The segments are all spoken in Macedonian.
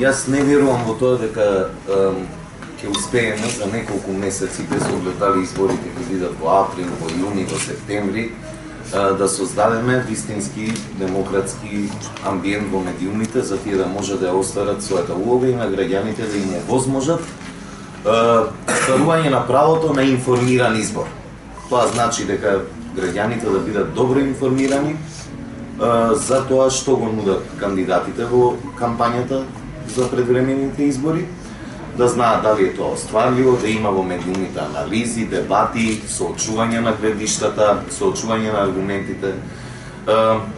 Јас не верувам во тоа дека ќе успееме за неколку месеци, без оглед дали изборите ќе бидат во април, во јуни, во септември, да создадеме вистински демократски амбиент во медиумите, за тие да може да ја остварат својата улога и на граѓаните да им овозможат стварување на правото на информиран избор. Тоа значи дека граѓаните да бидат добро информирани за тоа што го нудат кандидатите во кампањата за предвремените избори, да знаат дали е тоа остварливо, да има во медиумите анализи, дебати, соочување на гледиштата, соочување на аргументите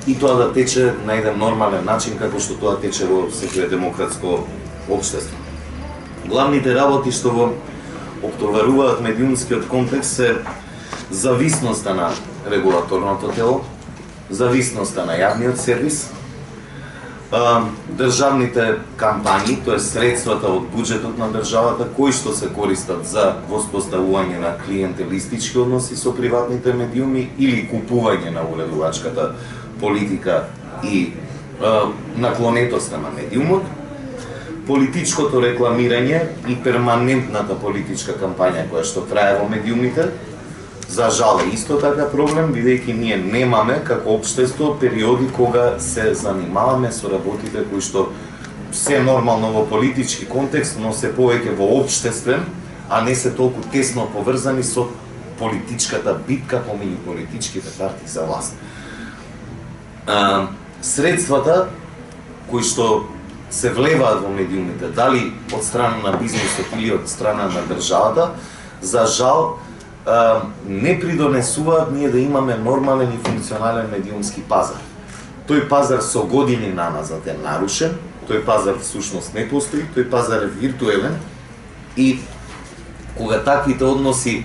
и тоа да тече на еден нормален начин како што тоа тече во секое демократско општество. Главните работи што го оптоваруваат медиумскиот контекст се зависноста на регулаторното тело, зависноста на јавниот сервис, државните кампањи, тоа е средствата од буџетот на државата кои што се користат за воспоставување на клиентелистички односи со приватните медиуми или купување на уредувачката политика и наклонетоста на медиумот, политичкото рекламирање и перманентната политичка кампања која што трае во медиумите. За жал е исто така проблем, бидејќи ние немаме како општество периоди кога се занимаваме со работите кои што се нормално во политички контекст, но се повеќе во општествен, а не се толку тесно поврзани со политичката битка помеѓу политичките партии за власт. Средствата кои што се влеваат во медиумите, дали од страна на бизнисот или од страна на државата, за жал не придонесуваат ние да имаме нормален и функционален медиумски пазар. Тој пазар со години наназад е нарушен, тој пазар всушност не постои, тој пазар е виртуелен и кога таквите односи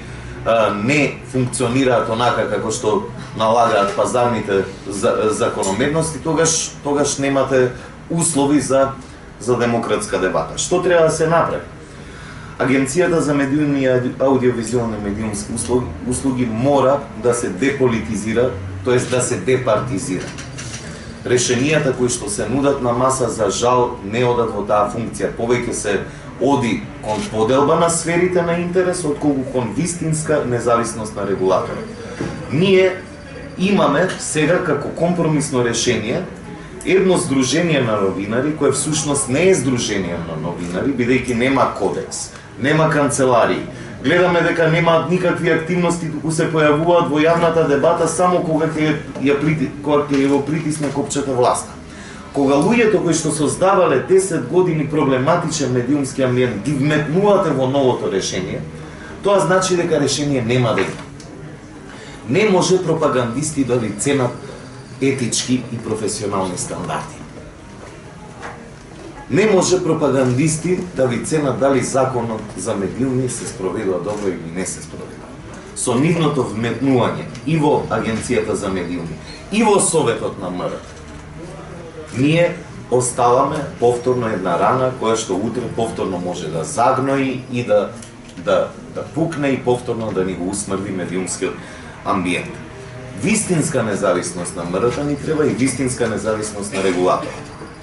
не функционираат онака како што налагаат пазарните закономерности, тогаш немате услови за демократска дебата. Што треба да се направи? Агенцијата за медиумни и аудиовизуални медиумски услуги мора да се деполитизира, тоест да се департизира. Решенијата кои што се нудат на маса за жал не одат во таа функција, повеќе се оди кон поделба на сферите на интерес отколку кон вистинска независност на регулаторот. Ние имаме сега како компромисно решение едно здружение на новинари кое всушност не е здружение на новинари, бидејќи нема кодекс, нема канцеларии. Гледаме дека немаат никакви активности, туку се појавуваат во јавната дебата само кога ќе ја притисне копчето власта. Кога луѓето кои што создавале 10 години проблематичен медиумски амбиент ги вметнувате во новото решение, тоа значи дека решение нема да има. Не може пропагандисти да ви ценат етички и професионални стандарди. Не може пропагандисти да ви ценат дали законот за медиуми се спроведува добро или не се спроведува. Со нивното вметнување и во Агенцијата за медиуми, и во Советот на МР, ние оставаме повторно една рана која што утре повторно може да загнои и да пукне и повторно да ни го усмрди медиумскиот амбиент. Вистинска независност на МР ни треба и вистинска независност на регулаторот.